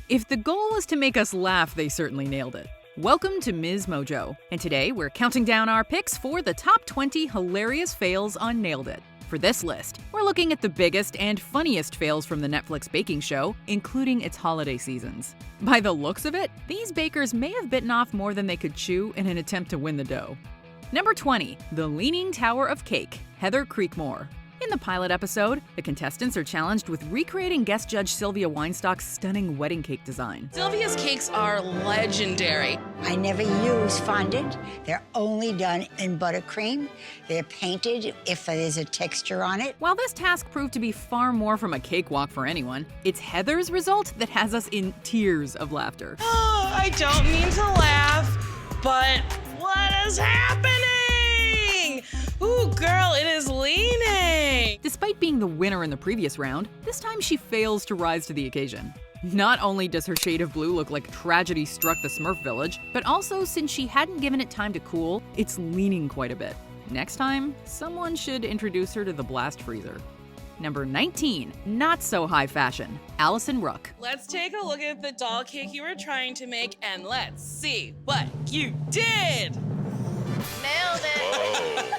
If the goal was to make us laugh, they certainly nailed it. Welcome to MsMojo, and today we're counting down our picks for the top 20 hilarious fails on Nailed It. For this list, we're looking at the biggest and funniest fails from the Netflix baking show, including its holiday seasons. By the looks of it, these bakers may have bitten off more than they could chew in an attempt to win the dough. Number 20, The Leaning Tower of Cake, Heather Creekmore. In the pilot episode, the contestants are challenged with recreating guest judge Sylvia Weinstock's stunning wedding cake design. Sylvia's cakes are legendary. I never use fondant. They're only done in buttercream. They're painted if there's a texture on it. While this task proved to be far more from a cakewalk for anyone, it's Heather's result that has us in tears of laughter. I don't mean to laugh, but what is happening? Ooh, girl, it is leaning! Despite being the winner in the previous round, this time she fails to rise to the occasion. Not only does her shade of blue look like tragedy struck the Smurf village, but also since she hadn't given it time to cool, it's leaning quite a bit. Next time, someone should introduce her to the blast freezer. Number 19, Not So High Fashion, Allison Rook. Let's take a look at the doll cake you were trying to make and let's see what you did! Nailed it!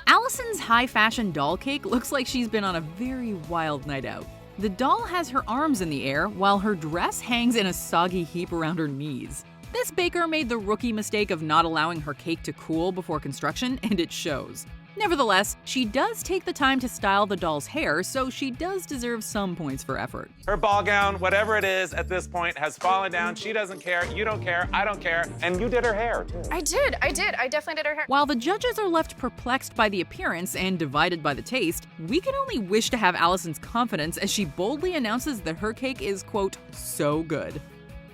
Allison's high fashion doll cake looks like she's been on a very wild night out. The doll has her arms in the air while her dress hangs in a soggy heap around her knees. This baker made the rookie mistake of not allowing her cake to cool before construction, and it shows. Nevertheless, she does take the time to style the doll's hair, so she does deserve some points for effort. Her ball gown, whatever it is at this point, has fallen down. She doesn't care, you don't care, I don't care, and you did her hair, too. I did. I definitely did her hair. While the judges are left perplexed by the appearance and divided by the taste, we can only wish to have Allison's confidence as she boldly announces that her cake is, quote, so good.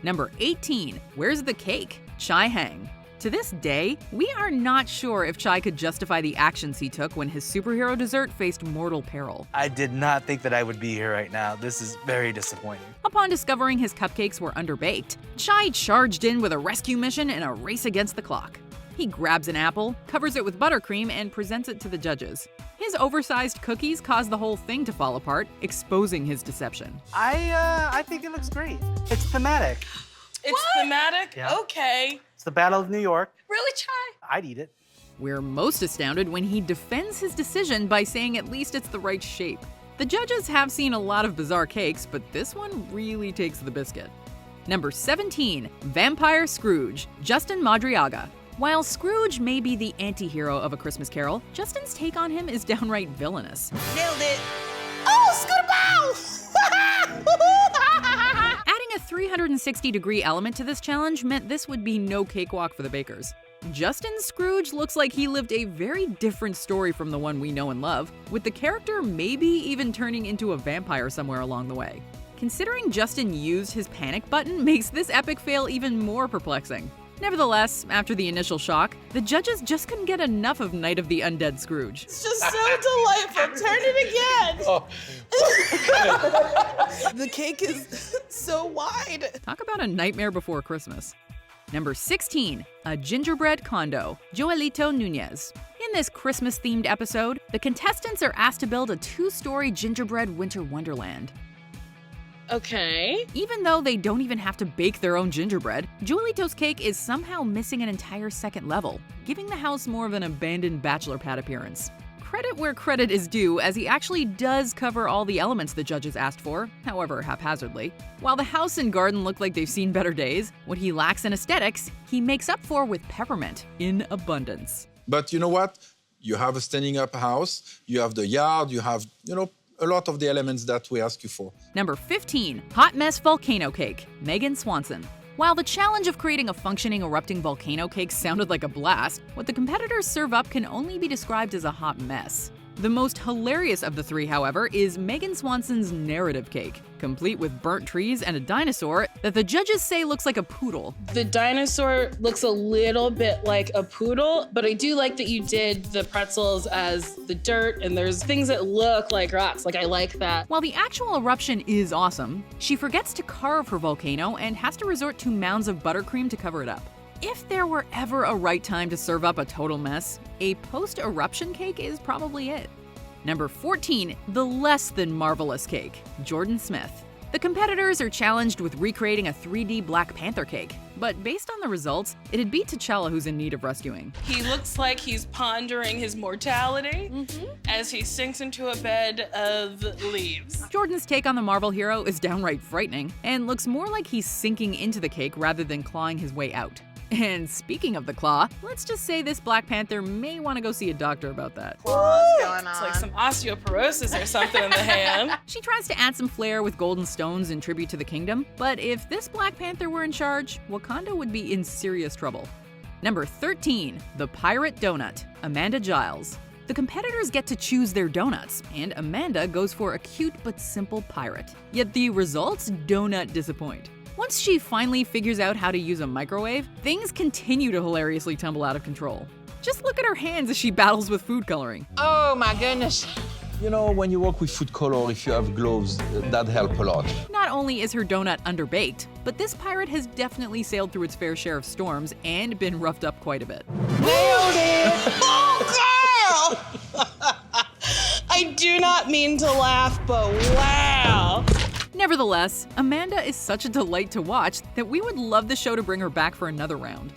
Number 18, Where's the Cake? Chai Hang. To this day, we are not sure if Chai could justify the actions he took when his superhero dessert faced mortal peril. I did not think that I would be here right now. This is very disappointing. Upon discovering his cupcakes were underbaked, Chai charged in with a rescue mission and a race against the clock. He grabs an apple, covers it with buttercream, and presents it to the judges. His oversized cookies cause the whole thing to fall apart, exposing his deception. I think it looks great. It's thematic. It's thematic? Yeah. Okay. It's the Battle of New York. Really, Chai? I'd eat it. We're most astounded when he defends his decision by saying at least it's the right shape. The judges have seen a lot of bizarre cakes, but this one really takes the biscuit. Number 17, Vampire Scrooge, Justin Madriaga. While Scrooge may be the anti-hero of A Christmas Carol, Justin's take on him is downright villainous. Nailed it. Oh, Adding a 360-degree element to this challenge meant this would be no cakewalk for the bakers. Justin Scrooge looks like he lived a very different story from the one we know and love, with the character maybe even turning into a vampire somewhere along the way. Considering Justin used his panic button makes this epic fail even more perplexing. Nevertheless, after the initial shock, the judges just couldn't get enough of Night of the Undead Scrooge. It's just so delightful. Turn it again. Oh. The cake is so wide. Talk about a nightmare before Christmas. Number 16, A Gingerbread Condo, Joelito Nunez. In this Christmas-themed episode, the contestants are asked to build a 2-story gingerbread winter wonderland. Okay. Even though they don't even have to bake their own gingerbread, Joelito's cake is somehow missing an entire second level, giving the house more of an abandoned bachelor pad appearance. Credit where credit is due, as he actually does cover all the elements the judges asked for, however haphazardly. While the house and garden look like they've seen better days, what he lacks in aesthetics, he makes up for with peppermint in abundance. But you know what? You have a standing up house, you have the yard, you have, a lot of the elements that we ask you for. Number 15, Hot Mess Volcano Cake, Megan Swanson. While the challenge of creating a functioning erupting volcano cake sounded like a blast, what the competitors serve up can only be described as a hot mess. The most hilarious of the three, however, is Megan Swanson's narrative cake, complete with burnt trees and a dinosaur that the judges say looks like a poodle. The dinosaur looks a little bit like a poodle, but I do like that you did the pretzels as the dirt, and there's things that look like rocks. Like, I like that. While the actual eruption is awesome, she forgets to carve her volcano and has to resort to mounds of buttercream to cover it up. If there were ever a right time to serve up a total mess, a post-eruption cake is probably it. Number 14, the less than marvelous cake, Jordan Smith. The competitors are challenged with recreating a 3D Black Panther cake, but based on the results, it'd be T'Challa who's in need of rescuing. He looks like he's pondering his mortality as he sinks into a bed of leaves. Jordan's take on the Marvel hero is downright frightening and looks more like he's sinking into the cake rather than clawing his way out. And speaking of the claw, let's just say this Black Panther may want to go see a doctor about that. What's going on? It's like some osteoporosis or something in the hand. She tries to add some flair with golden stones in tribute to the kingdom, but if this Black Panther were in charge, Wakanda would be in serious trouble. Number 13, the Pirate Doughnut, Amanda Giles. The competitors get to choose their donuts, and Amanda goes for a cute but simple pirate. Yet the results do not disappoint. Once she finally figures out how to use a microwave, things continue to hilariously tumble out of control. Just look at her hands as she battles with food coloring. Oh my goodness. You know, when you work with food color, if you have gloves, that helps a lot. Not only is her donut underbaked, but this pirate has definitely sailed through its fair share of storms and been roughed up quite a bit. Nailed it! Oh, girl! I do not mean to laugh, but wow. Nevertheless, Amanda is such a delight to watch that we would love the show to bring her back for another round.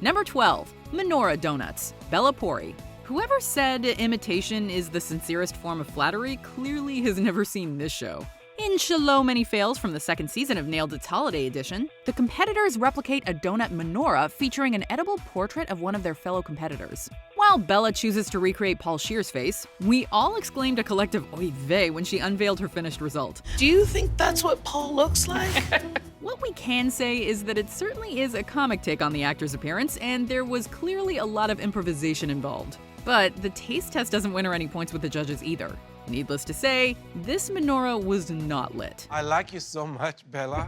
Number 12, Menorah Doughnuts, Bella Pori. Whoever said imitation is the sincerest form of flattery clearly has never seen this show. In Shallow Many Fails from the second season of Nailed It's Holiday Edition, the competitors replicate a donut menorah featuring an edible portrait of one of their fellow competitors. While Bella chooses to recreate Paul Scheer's face, we all exclaimed a collective oy vey when she unveiled her finished result. Do you think that's what Paul looks like? What we can say is that it certainly is a comic take on the actor's appearance, and there was clearly a lot of improvisation involved. But the taste test doesn't win her any points with the judges either. Needless to say, this menorah was not lit. I like you so much, Bella,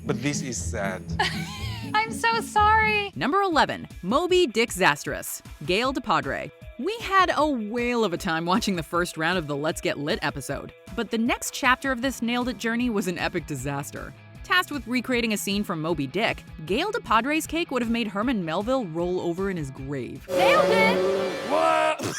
but this is sad. I'm so sorry. Number 11, Moby-Dick-sastrous, Gail DePadre. We had a whale of a time watching the first round of the Let's Get Lit episode, but the next chapter of this Nailed It journey was an epic disaster. Tasked with recreating a scene from Moby Dick, Gail DePadre's cake would have made Herman Melville roll over in his grave. Nailed it. What?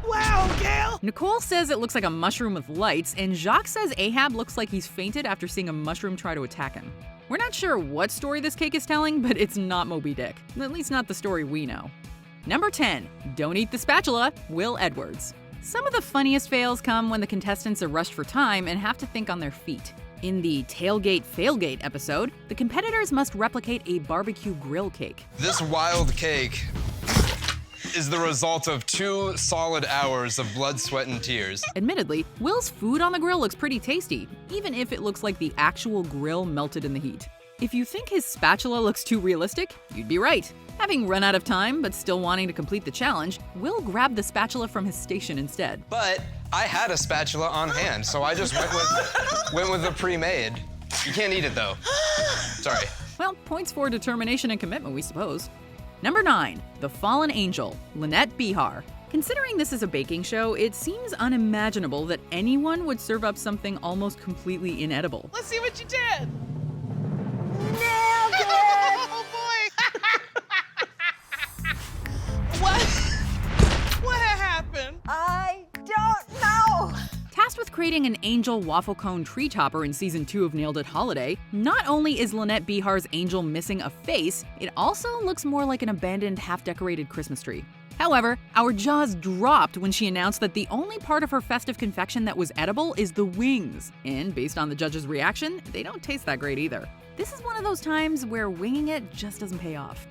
Wow, Gail! Nicole says it looks like a mushroom with lights, and Jacques says Ahab looks like he's fainted after seeing a mushroom try to attack him. We're not sure what story this cake is telling, but it's not Moby Dick. At least not the story we know. Number 10, Don't Eat the Spatula, Will Edwards. Some of the funniest fails come when the contestants are rushed for time and have to think on their feet. In the Tailgate Failgate episode, the competitors must replicate a barbecue grill cake. This wild cake is the result of 2 solid hours of blood, sweat, and tears. Admittedly, Will's food on the grill looks pretty tasty, even if it looks like the actual grill melted in the heat. If you think his spatula looks too realistic, you'd be right. Having run out of time but still wanting to complete the challenge, Will grabbed the spatula from his station instead. But I had a spatula on hand, so I just went with the pre-made. You can't eat it though. Sorry. Well, points for determination and commitment, we suppose. Number 9, The Fallen Angel, Lynette Bihar. Considering this is a baking show, it seems unimaginable that anyone would serve up something almost completely inedible. Let's see what you did. Nailed it! Oh boy! What happened? I don't know. Tasked with creating an angel waffle cone tree topper in season 2 of Nailed It Holiday, not only is Lynette Bihar's angel missing a face, it also looks more like an abandoned half-decorated Christmas tree. However, our jaws dropped when she announced that the only part of her festive confection that was edible is the wings. And based on the judges' reaction, they don't taste that great either. This is one of those times where winging it just doesn't pay off.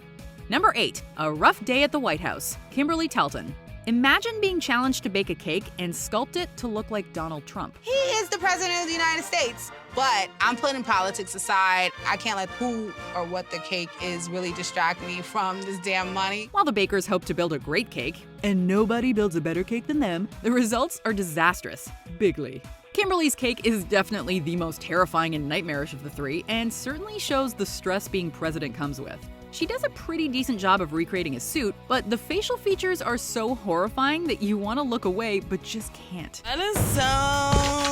Number 8, A Rough Day at the White House, Kymberli Talton. Imagine being challenged to bake a cake and sculpt it to look like Donald Trump. He is the president of the United States. But I'm putting politics aside. I can't let who or what the cake is really distract me from this damn money. While the bakers hope to build a great cake, and nobody builds a better cake than them, the results are disastrous, bigly. Kymberli's cake is definitely the most terrifying and nightmarish of the three, and certainly shows the stress being president comes with. She does a pretty decent job of recreating his suit, but the facial features are so horrifying that you want to look away but just can't. That is so...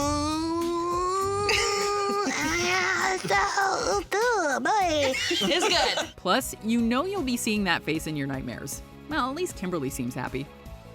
It's good. Plus, you know you'll be seeing that face in your nightmares. Well, at least Kymberli seems happy.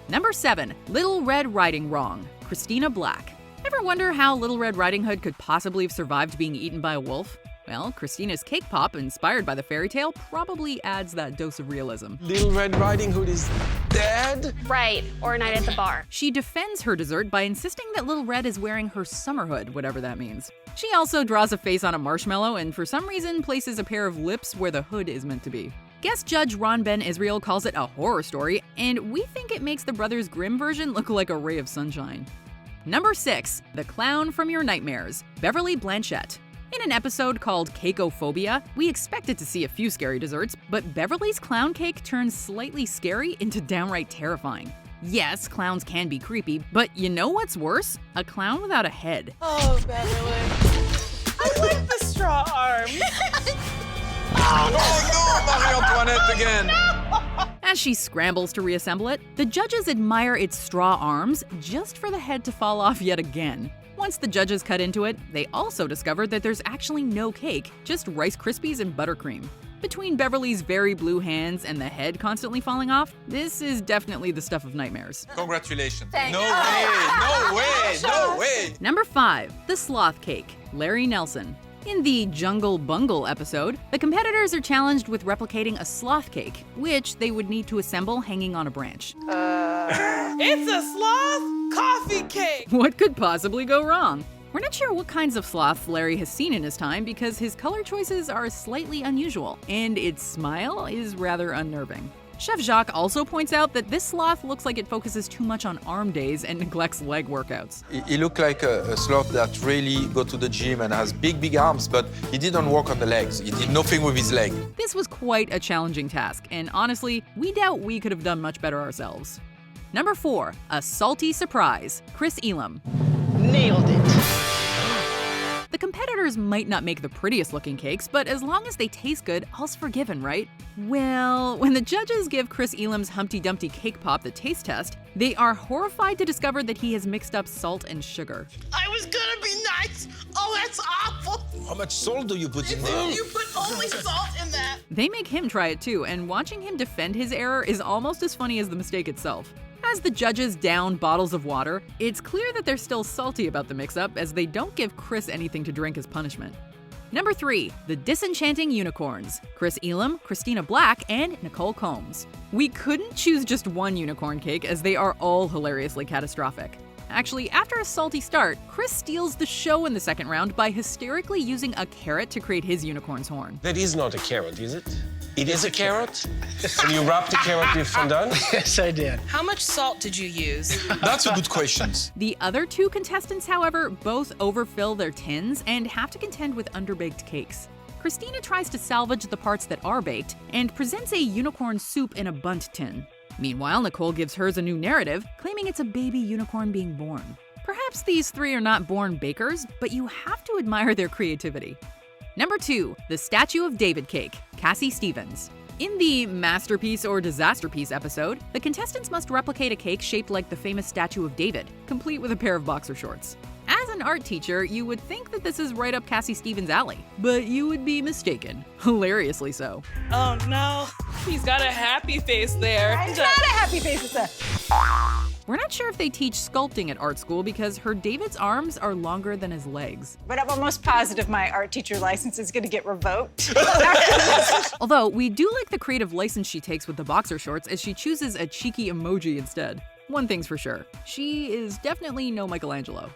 Number 7, Little Red Riding Wrong, Kristina Black. Ever wonder how Little Red Riding Hood could possibly have survived being eaten by a wolf? Well, Kristina's cake pop, inspired by the fairy tale, probably adds that dose of realism. Little Red Riding Hood is dead? Right, or a night at the bar. She defends her dessert by insisting that Little Red is wearing her summer hood, whatever that means. She also draws a face on a marshmallow and for some reason places a pair of lips where the hood is meant to be. Guest judge Ron Ben Israel calls it a horror story, and we think it makes the Brothers Grimm version look like a ray of sunshine. Number 6, the clown from your nightmares, Beverly Blanchette. In an episode called Cakeophobia, we expected to see a few scary desserts, but Beverly's clown cake turns slightly scary into downright terrifying. Yes, clowns can be creepy, but you know what's worse? A clown without a head. Oh, Beverly. I like the straw arms. Oh no, Marie-Antoinette again! As she scrambles to reassemble it, the judges admire its straw arms just for the head to fall off yet again. Once the judges cut into it, they also discovered that there's actually no cake, just Rice Krispies and buttercream. Between Beverly's very blue hands and the head constantly falling off, this is definitely the stuff of nightmares. Congratulations. Thanks. No way, no way! Number 5, the Sloth Cake, Larry Nelson. In the Jungle Bungle episode, the competitors are challenged with replicating a sloth cake, which they would need to assemble hanging on a branch. It's a sloth coffee cake. What could possibly go wrong? We're not sure what kinds of sloths Larry has seen in his time because his color choices are slightly unusual, and its smile is rather unnerving. Chef Jacques also points out that this sloth looks like it focuses too much on arm days and neglects leg workouts. He looked like a sloth that really go to the gym and has big arms, but he didn't work on the legs. He did nothing with his leg. This was quite a challenging task, and honestly, we doubt we could have done much better ourselves. Number 4, a salty surprise, Chris Elam. Nailed it. The competitors might not make the prettiest looking cakes, but as long as they taste good, all's forgiven, right? Well, when the judges give Chris Elam's Humpty Dumpty cake pop the taste test, they are horrified to discover that he has mixed up salt and sugar. I was gonna be nice. Oh, that's awful. How much salt do you put in there? You put only salt in that. They make him try it too, and watching him defend his error is almost as funny as the mistake itself. As the judges down bottles of water, it's clear that they're still salty about the mix-up as they don't give Chris anything to drink as punishment. Number 3, the Disenchanting Unicorns, Chris Elam, Kristina Black, and Nicole Combs. We couldn't choose just one unicorn cake as they are all hilariously catastrophic. Actually, after a salty start, Chris steals the show in the second round by hysterically using a carrot to create his unicorn's horn. That is not a carrot, is it? It is a carrot? And you wrap the carrot with fondant? Yes, I did. How much salt did you use? That's a good question. The other two contestants, however, both overfill their tins and have to contend with underbaked cakes. Kristina tries to salvage the parts that are baked and presents a unicorn soup in a bundt tin. Meanwhile, Nicole gives hers a new narrative, claiming it's a baby unicorn being born. Perhaps these three are not born bakers, but you have to admire their creativity. Number 2, the Statue of David Cake, Cassie Stevens. In the Masterpiece or Disasterpiece episode, the contestants must replicate a cake shaped like the famous statue of David, complete with a pair of boxer shorts. As an art teacher, you would think that this is right up Cassie Stevens' alley, but you would be mistaken. Hilariously so. Oh no, he's got a happy face there. It's not a happy face, it's a... We're not sure if they teach sculpting at art school because her David's arms are longer than his legs. But I'm almost positive my art teacher license is gonna get revoked. Although, we do like the creative license she takes with the boxer shorts as she chooses a cheeky emoji instead. One thing's for sure, she is definitely no Michelangelo.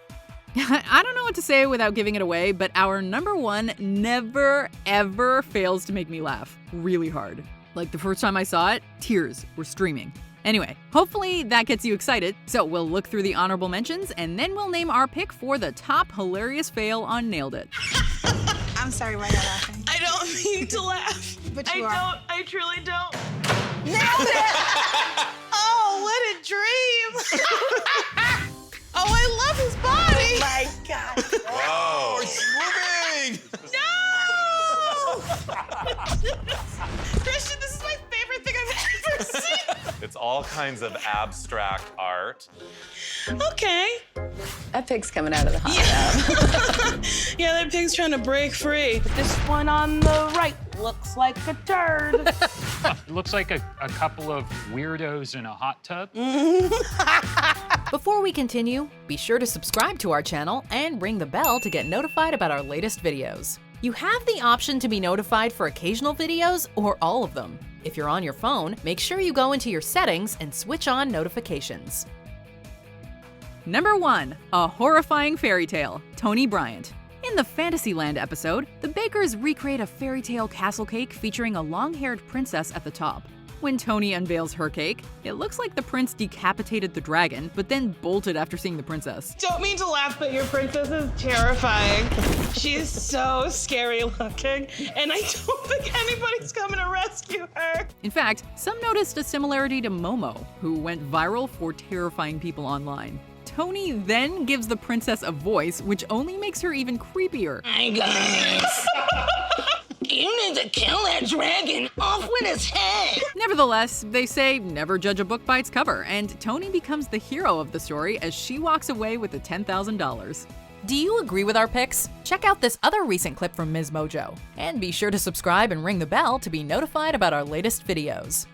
I don't know what to say without giving it away, but our number 1 never, ever fails to make me laugh really hard. Like the first time I saw it, tears were streaming. Anyway, hopefully that gets you excited. So we'll look through the honorable mentions and then we'll name our pick for the top hilarious fail on Nailed It. I'm sorry, why are you laughing? I don't mean to laugh. But you are. I truly don't. Nailed it! Oh, what a dream. Oh, I love his body. Oh my God. Oh, it's moving! No! Christian, this is my favorite thing I've ever seen. It's all kinds of abstract art. Okay. That pig's coming out of the hot tub. Yeah, that pig's trying to break free. But this one on the right looks like a turd. It looks like a couple of weirdos in a hot tub. Before we continue, be sure to subscribe to our channel and ring the bell to get notified about our latest videos. You have the option to be notified for occasional videos or all of them. If you're on your phone, make sure you go into your settings and switch on notifications. Number 1. A Horrifying Fairytale, Tony Bryant. In the Fantasyland episode, the bakers recreate a fairy tale castle cake featuring a long-haired princess at the top. When Tony unveils her cake, it looks like the prince decapitated the dragon, but then bolted after seeing the princess. Don't mean to laugh, but your princess is terrifying. She's so scary looking, and I don't think anybody's coming to rescue her. In fact, some noticed a similarity to Momo, who went viral for terrifying people online. Tony then gives the princess a voice, which only makes her even creepier. Hi guys. You need to kill that dragon off with his head. Nevertheless, they say never judge a book by its cover, and Tony becomes the hero of the story as she walks away with the $10,000. Do you agree with our picks? Check out this other recent clip from MsMojo. And be sure to subscribe and ring the bell to be notified about our latest videos.